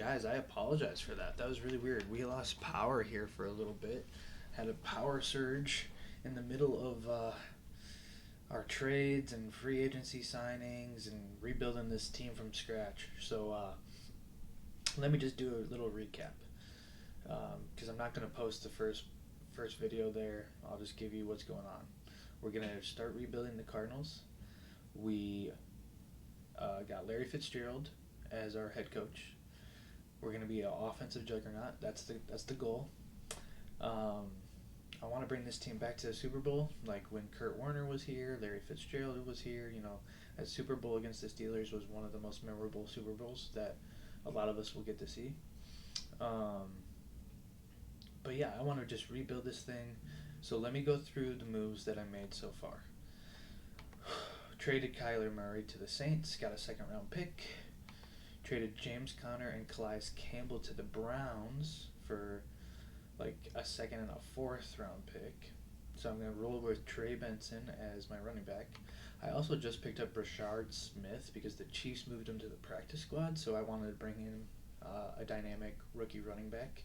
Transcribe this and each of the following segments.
Guys, I apologize for that. That was really weird. We lost power here for a little bit. Had a power surge in the middle of our trades and free agency signings and rebuilding this team from scratch. So let me just do a little recap because I'm not going to post the first video there. I'll just give you what's going on. We're going to start rebuilding the Cardinals. We got Larry Fitzgerald as our head coach. We're going to be an offensive juggernaut. That's the goal. I want to bring this team back to the Super Bowl, like when Kurt Warner was here, Larry Fitzgerald was here. That Super Bowl against the Steelers was one of the most memorable Super Bowls that a lot of us will get to see. But yeah, I want to just rebuild this thing. So let me go through the moves that I made so far. Traded Kyler Murray to the Saints, got a second-round pick. Traded James Conner and Calais Campbell to the Browns for like a second and a fourth-round pick. So I'm going to roll with Trey Benson as my running back. I also just picked up Rashard Smith because the Chiefs moved him to the practice squad, so I wanted to bring in a dynamic rookie running back.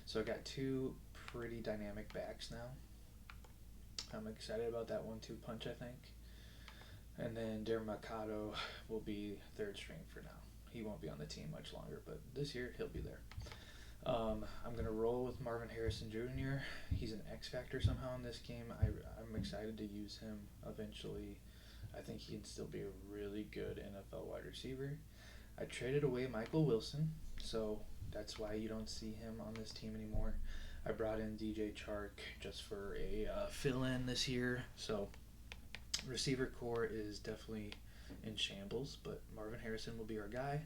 So I got two pretty dynamic backs now. I'm excited about that 1-2 punch, I think. And then Darren Mercado will be third string for now. He won't be on the team much longer, but this year he'll be there. I'm going to roll with Marvin Harrison Jr. He's an X factor somehow in this game. I'm excited to use him eventually. I think he can still be a really good NFL wide receiver. I traded away Michael Wilson, so that's why you don't see him on this team anymore. I brought in DJ Chark just for a fill-in this year. So receiver core is definitely in shambles, but Marvin Harrison will be our guy.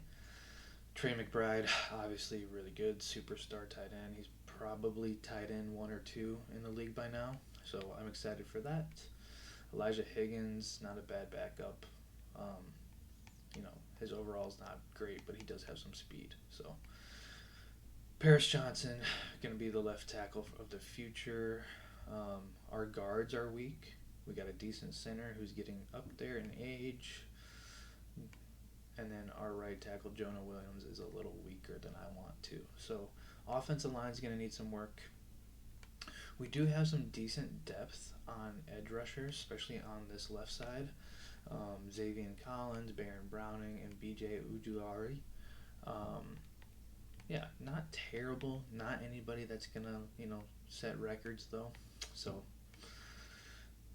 Trey McBride, obviously really good, superstar tight end. He's probably tight end 1 or 2 in the league by now, so I'm excited for that. Elijah Higgins, not a bad backup. His overall is not great, but he does have some speed. So Paris Johnson, going to be the left tackle of the future. Our guards are weak. We got a decent center who's getting up there in age. And then our right tackle, Jonah Williams, is a little weaker than I want to. So offensive line is going to need some work. We do have some decent depth on edge rushers, especially on this left side. Xavier Collins, Baron Browning, and B.J. Ujulari. Not terrible. Not anybody that's going to, set records, though. So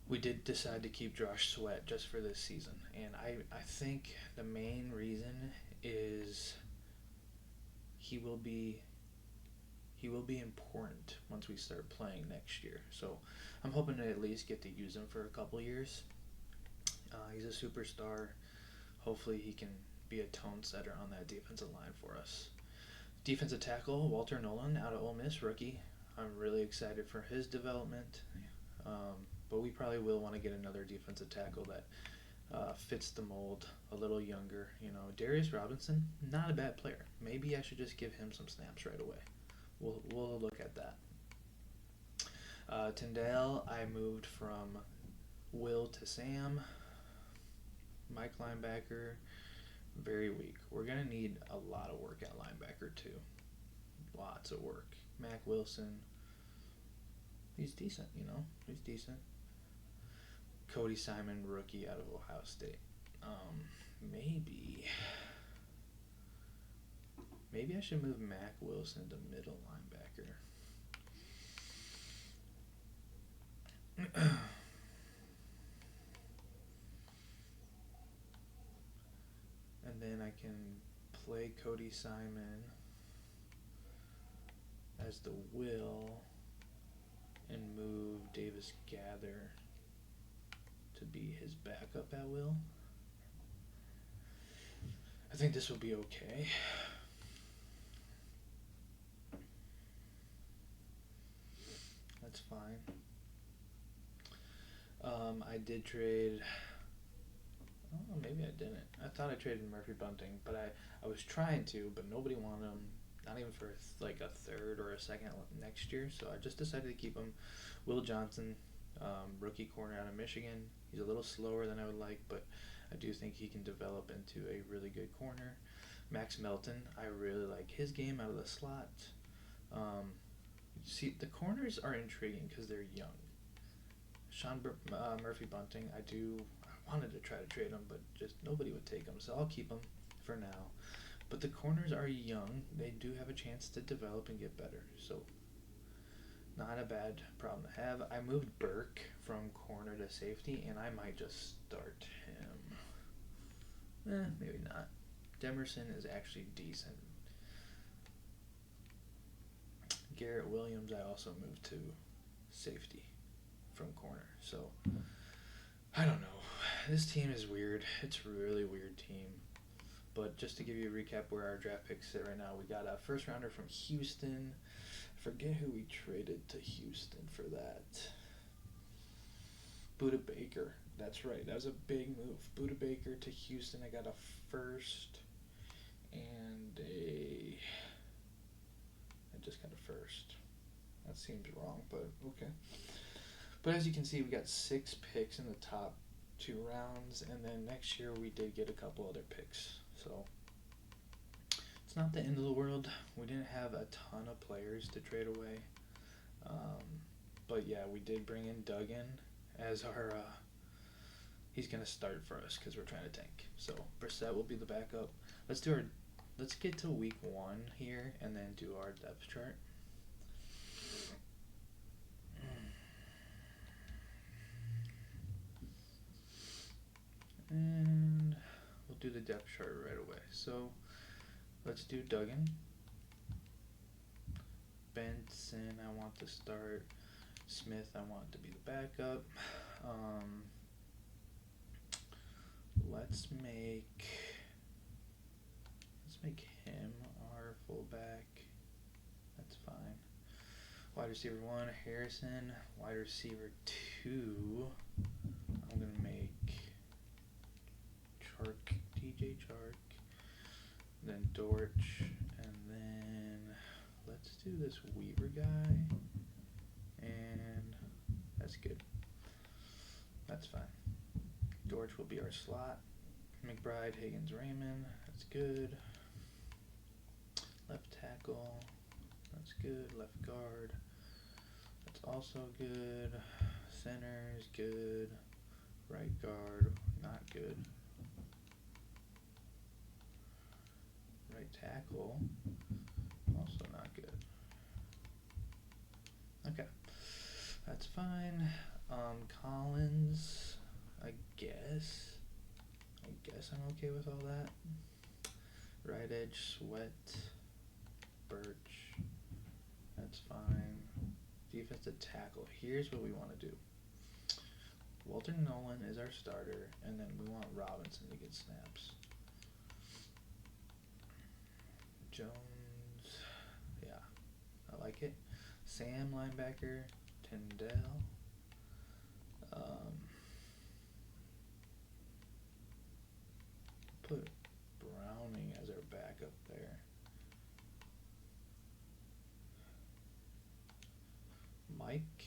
we did decide to keep Josh Sweat just for this season. And I think the main reason is he will be important once we start playing next year. So I'm hoping to at least get to use him for a couple years. He's a superstar. Hopefully he can be a tone setter on that defensive line for us. Defensive tackle, Walter Nolan out of Ole Miss, rookie. I'm really excited for his development. But we probably will want to get another defensive tackle that fits the mold, a little younger. Darius Robinson, not a bad player. Maybe I should just give him some snaps right away. We'll look at that. Tyndale, I moved from Will to Sam. Mike linebacker, very weak. We're going to need a lot of work at linebacker too. Lots of work. Mac Wilson, he's decent, He's decent. Cody Simon, rookie out of Ohio State. Maybe I should move Mac Wilson to middle linebacker. And then I can play Cody Simon as the will and move Davis Gather to be his backup at will. I think this will be okay. That's fine. I did trade. Oh, maybe I didn't. I thought I traded Murphy Bunting, but I was trying to, but nobody wanted him. Not even for like a third or a second next year. So I just decided to keep him. Will Johnson, rookie corner out of Michigan. He's a little slower than I would like, but I do think he can develop into a really good corner. Max Melton, I really like his game out of the slot. See, the corners are intriguing because they're young. Murphy Bunting, I wanted to try to trade him, but just nobody would take him, so I'll keep him for now. But the corners are young. They do have a chance to develop and get better, so not a bad problem to have. I moved Burke from corner to safety, and I might just start him. Maybe not. Demerson is actually decent. Garrett Williams I also moved to safety from corner. So, I don't know. This team is weird. It's a really weird team. But just to give you a recap where our draft picks sit right now, we got a first rounder from Houston. I forget who we traded to Houston for that. Buda Baker. That's right. That was a big move. Buda Baker to Houston. I got a first and I just got a first. That seems wrong, but okay. But as you can see, we got 6 picks in the top 2 rounds, and then next year we did get a couple other picks. So it's not the end of the world. We didn't have a ton of players to trade away. But yeah, we did bring in Duggan as our he's going to start for us because we're trying to tank. So Brissett will be the backup. Let's get to week 1 here and then do our depth chart. And we'll do the depth chart right away. So let's do Duggan. Benson, I want to start. Smith, I want to be the backup. Let's make him our fullback. That's fine. Wide receiver 1, Harrison. Wide receiver 2, I'm gonna make DJ Chark, then Dortch, and then let's do this Weaver guy, and that's good. That's fine. Dortch will be our slot. McBride, Higgins, Raymond, that's good. Left tackle, that's good. Left guard, that's also good. Center is good. Right guard, not good. Right tackle, also not good. Okay, that's fine. Collins, I guess I'm okay with all that. Right edge, Sweat, Birch, that's fine. Defensive tackle, here's what we want to do. Walter Nolan is our starter, and then we want Robinson to get snaps. Jones, yeah, I like it. Sam, linebacker. Tyndall. Put Browning as our backup there. Mike,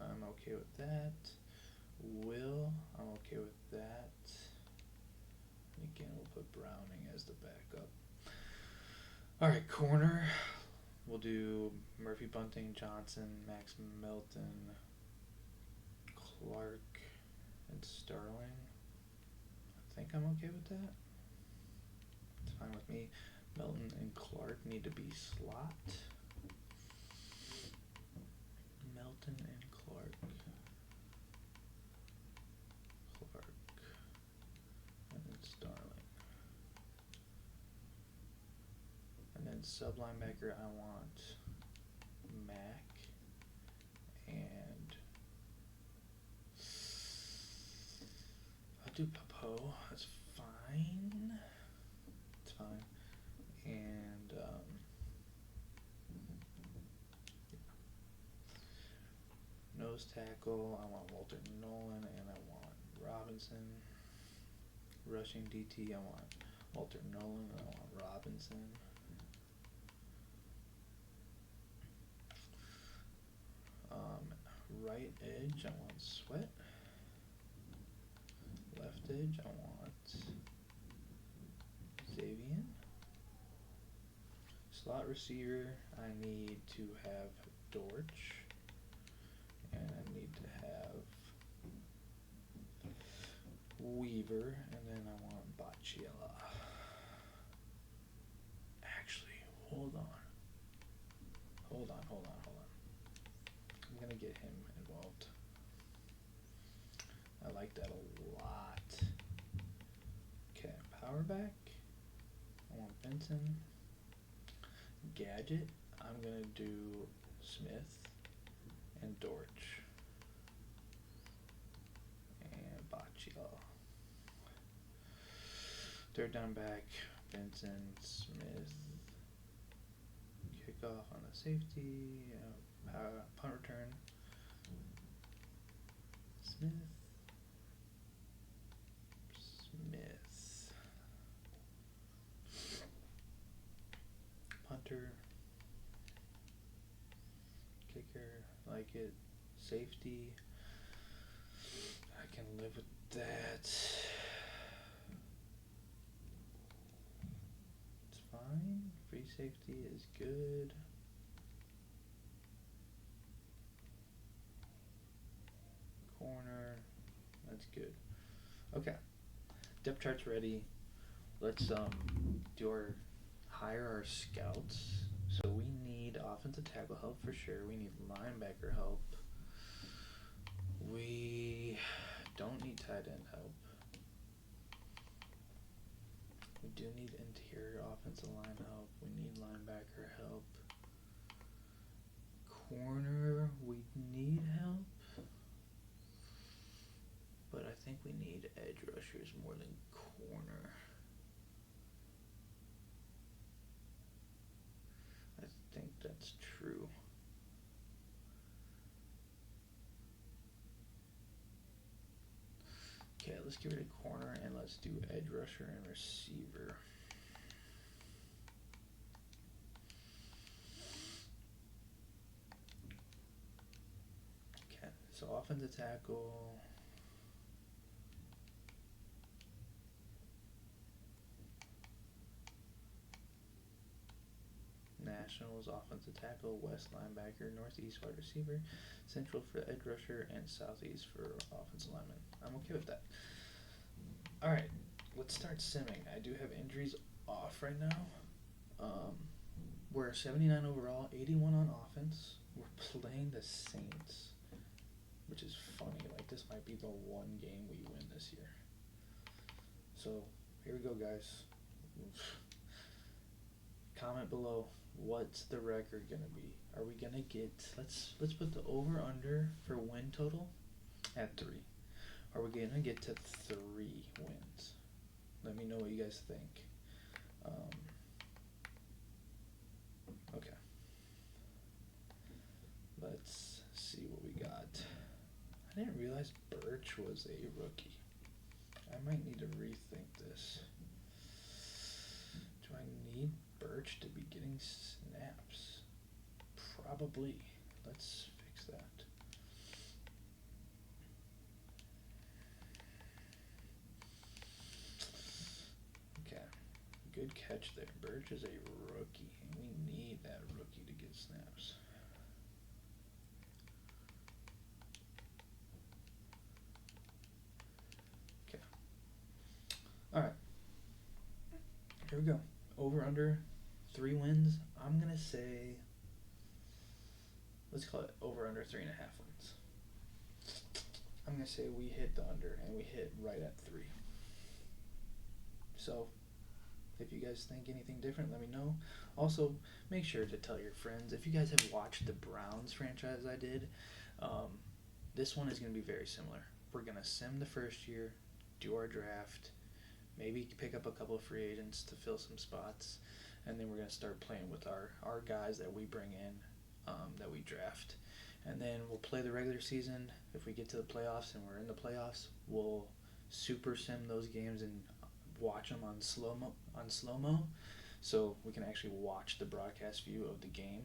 I'm okay with that. Will, I'm okay with that. And again, we'll put Browning as the backup. Alright, corner. We'll do Murphy, Bunting, Johnson, Max Melton, Clark, and Sterling. I think I'm okay with that. It's fine with me. Melton and Clark need to be slot. Melton and Clark. And then Starling. And then sub linebacker, I want Mac and I'll do Popo. That's fine. It's fine. And nose tackle, I want Walter Nolan and I want Robinson. Rushing DT, I want Walter Nolan and I want Robinson. Right edge, I want Sweat. Left edge, I want Slot receiver, I need to have Dortch, and I need to have Weaver, and then I want Bacciella. Actually, hold on. I'm gonna get him involved. I like that a lot. Okay, power back. I want Benson. Gadget, I'm gonna do Smith and Dortch and Bacciella. Third down back, Benson, Smith. Kickoff on a safety, punt return. Smith. Punter. Kicker, like it. Safety. I can live with that. It's fine. Free safety is good. Corner, that's good. Okay, depth chart's ready. Let's hire our scouts. So we need offensive tackle help for sure. We need linebacker help. We don't need tight end help. We do need interior offensive line help. We need linebacker help. Corner, we need help. But I think we need edge rushers more than corner. I think that's true. Okay, let's get rid of corner and let's do edge rusher and receiver. Okay, so offensive tackle. Nationals, offensive tackle, west linebacker, northeast wide receiver, central for edge rusher, and southeast for offensive lineman. I'm okay with that. Alright, let's start simming. I do have injuries off right now. We're 79 overall, 81 on offense. We're playing the Saints, which is funny. Like, this might be the one game we win this year. So, here we go, guys. Comment below. What's the record gonna be? Are we gonna get? Let's put the over under for win total at 3. Are we gonna get to 3 wins? Let me know what you guys think. Okay. Let's see what we got. I didn't realize Birch was a rookie. I might need to rethink this. Do I need Birch to be getting snaps? Probably. Let's fix that. Okay. Good catch there. Birch is a rookie, and we need that rookie to get snaps. Okay. Alright. Here we go. Over under 3 wins. I'm gonna say, let's call it over under 3.5 wins. I'm gonna say we hit the under and we hit right at 3. So if you guys think anything different, let me know. Also, make sure to tell your friends. If you guys have watched the Browns franchise I did, this one is gonna be very similar. We're gonna sim the first year, do our draft, maybe pick up a couple of free agents to fill some spots, and then we're going to start playing with our guys that we bring in, that we draft. And then we'll play the regular season. If we get to the playoffs and we're in the playoffs, we'll super sim those games and watch them on slow-mo, so we can actually watch the broadcast view of the game,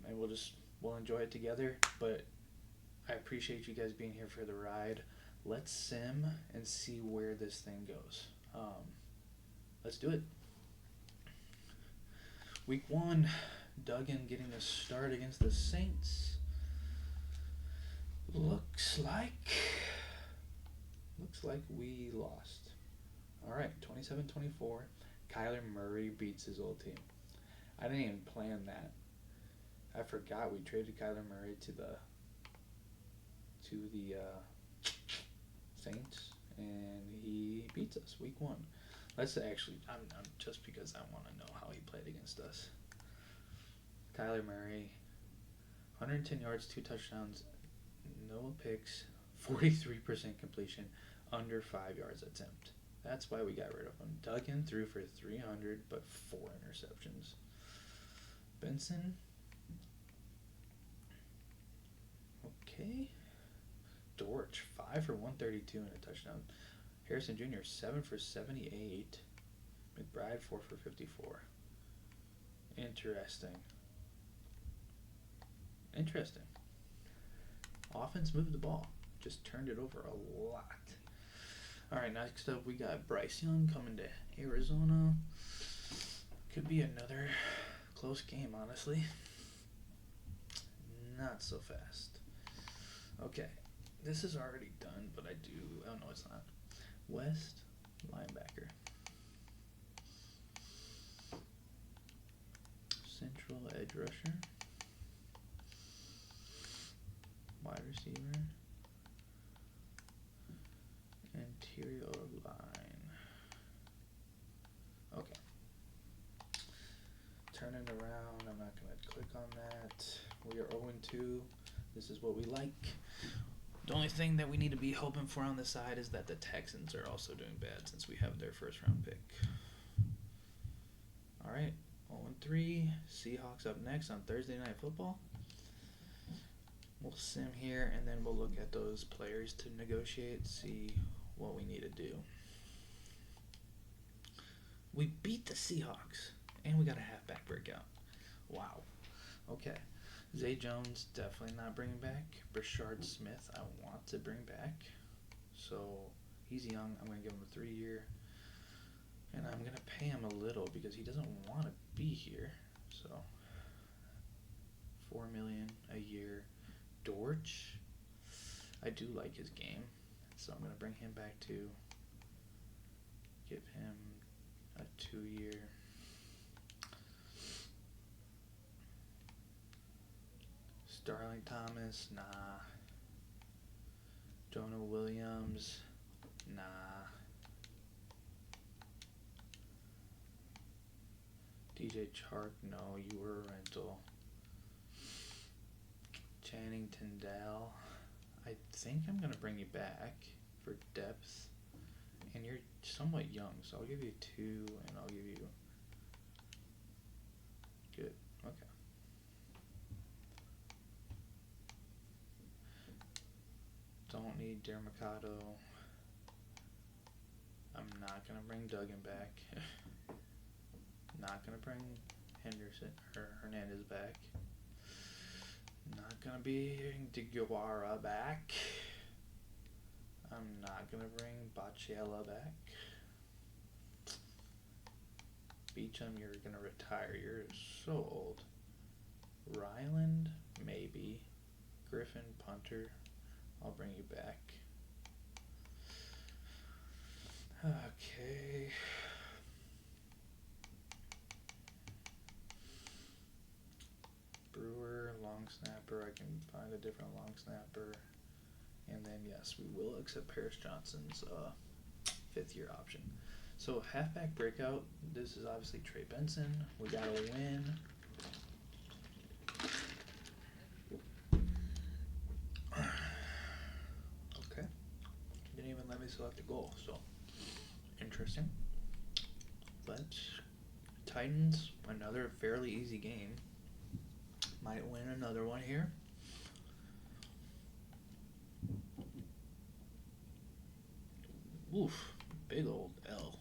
and we'll enjoy it together. But I appreciate you guys being here for the ride. Let's sim and see where this thing goes. Let's do it. Week 1, Duggan getting a start against the Saints. Looks like we lost. All right, 27-24. Kyler Murray beats his old team. I didn't even plan that. I forgot we traded Kyler Murray to the Saints, and he beats us week 1. Let's actually, I'm just because I want to know how he played against us. Kyler Murray, 110 yards, 2 touchdowns, no picks, 43% completion, under 5 yards attempt. That's why we got rid of him. Duggan threw for 300, but 4 interceptions. Benson. Okay. Dortch, 5 for 132 and a touchdown. Harrison Jr., 7 for 78. McBride, 4 for 54. Interesting. Offense moved the ball. Just turned it over a lot. All right, next up we got Bryce Young coming to Arizona. Could be another close game, honestly. Not so fast. Okay, this is already done, but oh no, it's not. West, linebacker. Central edge rusher. Wide receiver. Interior line. Okay. Turn it around. I'm not going to click on that. We are 0-2. This is what we like. The only thing that we need to be hoping for on the side is that the Texans are also doing bad since we have their first round pick. All right. 0-3. Seahawks up next on Thursday Night Football. We'll sim here, and then we'll look at those players to negotiate, see what we need to do. We beat the Seahawks, and we got a halfback breakout. Wow. Okay. Zay Jones, definitely not bringing back. Brashard Smith, I want to bring back. So, he's young. I'm going to give him a 3-year. And I'm going to pay him a little because he doesn't want to be here. So, $4 million a year. Dortch, I do like his game, so I'm going to bring him back to give him a 2-year. Starling Thomas, nah. Jonah Williams, nah. DJ Chark, no, you were a rental. Channing Tindall, I think I'm going to bring you back for depth. And you're somewhat young, so I'll give you 2, and I'll give you... Good, okay. Don't need Dermacado. I'm not going to bring Duggan back. Not going to bring Hernandez back. Not going to be DeGuara back. I'm not going to bring Bacciella back. Beecham, you're going to retire. You're so old. Ryland, maybe. Griffin, punter. I'll bring you back. Okay. Brewer, long snapper. I can find a different long snapper. And then, yes, we will accept Paris Johnson's 5th-year option. So, halfback breakout. This is obviously Trey Benson. We got to win. Okay. Didn't even let me select a goal, so interesting. But Titans, another fairly easy game. Might win another one here. Oof, big old L.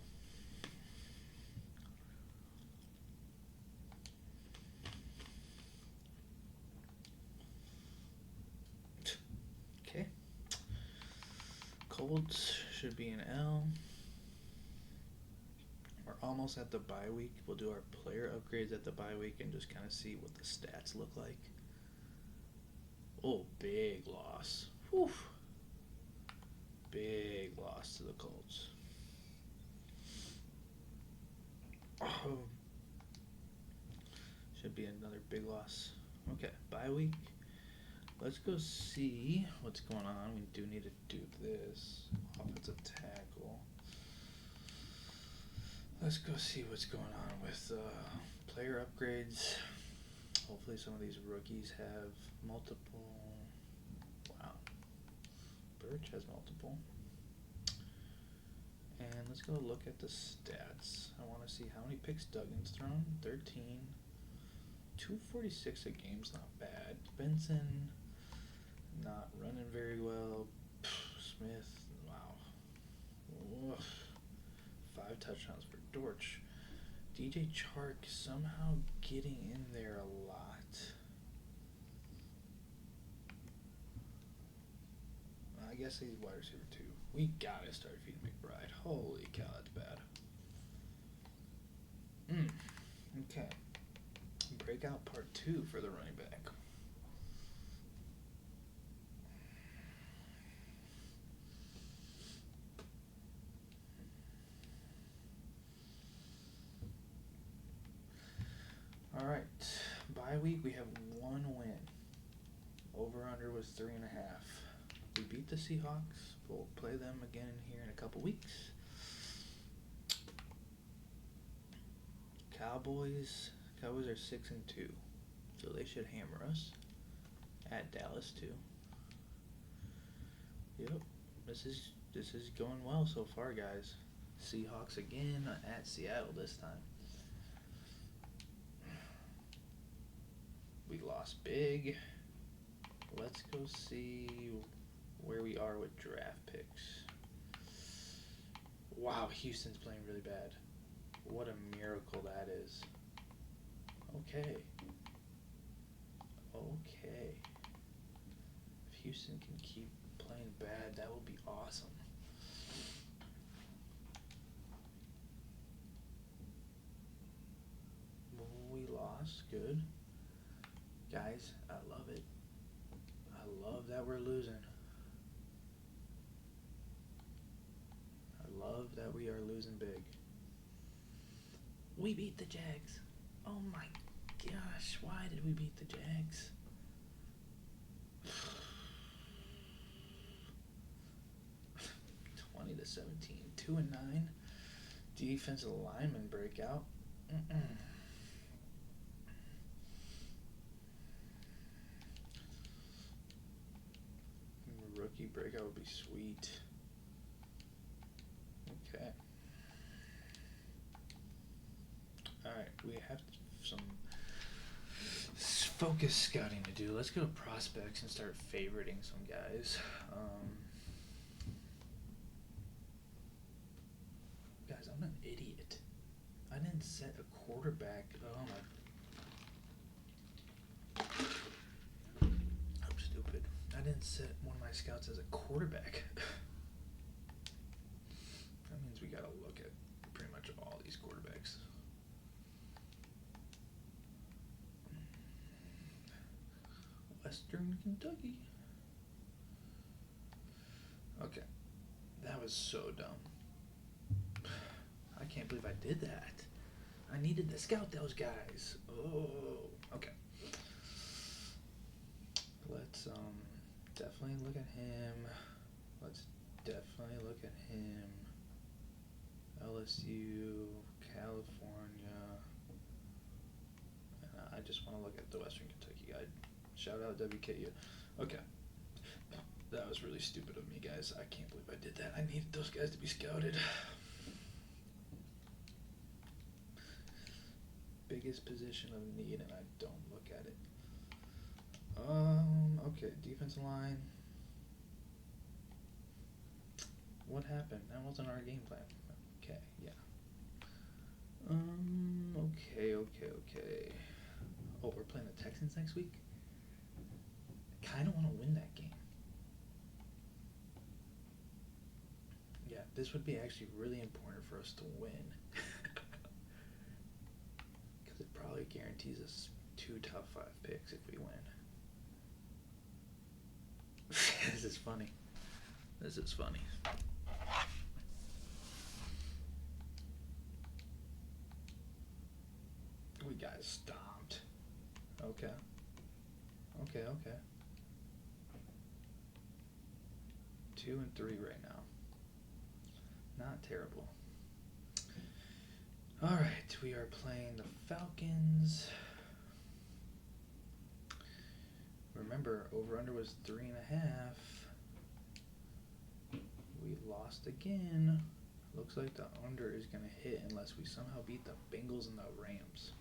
Okay. Colts should be an L. We're almost at the bye week. We'll do our player upgrades at the bye week and just kind of see what the stats look like. Oh, big loss. Whew. Big loss to the Colts. Oh. Should be another big loss. Okay, bye week. Let's go see what's going on. We do need to do this. Offensive tackle. Let's go see what's going on with player upgrades. Hopefully some of these rookies have multiple. Wow. Birch has multiple. And let's go look at the stats. I want to see how many picks Duggan's thrown. 13. 246 a game's not bad. Benson, not running very well. Smith, wow. Ugh. 5 touchdowns for Dortch. DJ Chark somehow getting in there a lot. I guess he's wide receiver 2. We gotta start feeding McBride. Holy cow, that's bad. Okay. Breakout part 2 for the running back. Alright, bye week we have 1 win. Over under was 3.5. We beat the Seahawks. We'll play them again here in a couple weeks. Cowboys are 6-2, so they should hammer us. At Dallas too. Yep, this is going well so far, guys. Seahawks again at Seattle this time. We lost big. Let's go see where we are with draft picks. Wow, Houston's playing really bad. What a miracle that is. Okay. If Houston can keep playing bad, that will be awesome. We lost. Good. Guys, I love it. I love that we're losing. I love that we are losing big. We beat the Jags. Oh my gosh, why did we beat the Jags? 20-17, 2-9. Defensive lineman breakout. Rookie breakout would be sweet. Okay. Alright, we have some focus scouting to do. Let's go to prospects and start favoriting some guys. Guys, I'm an idiot. I didn't set a quarterback. Oh my. I'm stupid. I didn't set one of my scouts as a quarterback. That means we gotta look at pretty much all these quarterbacks. Western Kentucky. Okay. That was so dumb. I can't believe I did that. I needed to scout those guys. Oh, okay. Let's definitely look at him. Let's definitely look at him. LSU, California. I just want to look at the Western Kentucky guy. Shout out WKU. Okay. That was really stupid of me, guys. I can't believe I did that. I needed those guys to be scouted. Biggest position of need, and I don't look at it. Okay, defensive line. What happened? That wasn't our game plan. Okay, yeah. Okay. Oh, we're playing the Texans next week? I kind of want to win that game. Yeah, this would be actually really important for us to win. guarantees us 2 top 5 picks if we win. This is funny. This is funny. We got stomped. Okay. Okay. 2 and 3 right now. Not terrible. Alright, we are playing the Falcons. Remember, over-under was 3.5. We lost again. Looks like the under is going to hit unless we somehow beat the Bengals and the Rams.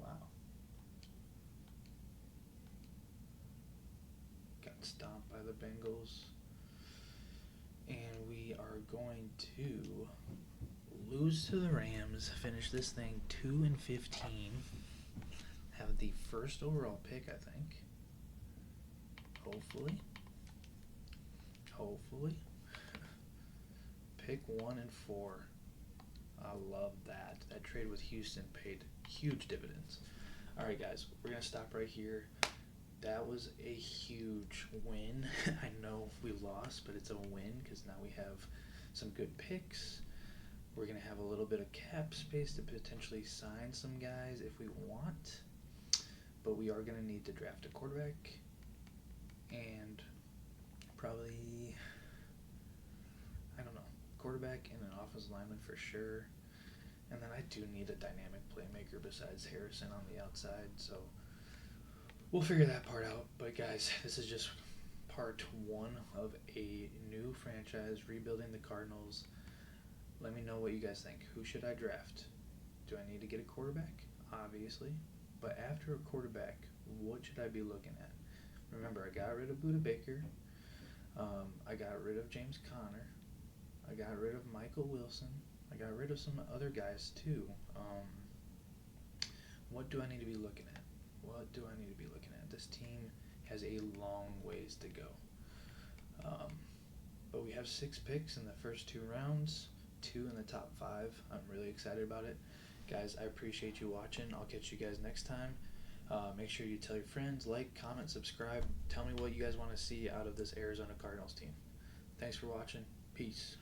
Wow. Got stomped by the Bengals. And we are going to lose to the Rams, finish this thing 2-15, have the first overall pick, I think. Hopefully. Pick 1 and 4. I love that. That trade with Houston paid huge dividends. Alright guys, we're going to stop right here. That was a huge win. I know we lost, but it's a win because now we have some good picks. We're going to have a little bit of cap space to potentially sign some guys if we want. But we are going to need to draft a quarterback and probably, I don't know, quarterback and an offensive lineman for sure. And then I do need a dynamic playmaker besides Harrison on the outside, so we'll figure that part out. But guys, this is just part 1 of a new franchise rebuilding the Cardinals. Let me know what you guys think. Who should I draft? Do I need to get a quarterback? Obviously. But after a quarterback, what should I be looking at? Remember, I got rid of Budda Baker. I got rid of James Conner. I got rid of Michael Wilson. I got rid of some other guys too. What do I need to be looking at? This team has a long ways to go. But we have 6 picks in the first 2 rounds, 2 in the top 5. I'm really excited about it. Guys, I appreciate you watching. I'll catch you guys next time. Make sure you tell your friends, like, comment, subscribe. Tell me what you guys want to see out of this Arizona Cardinals team. Thanks for watching. Peace.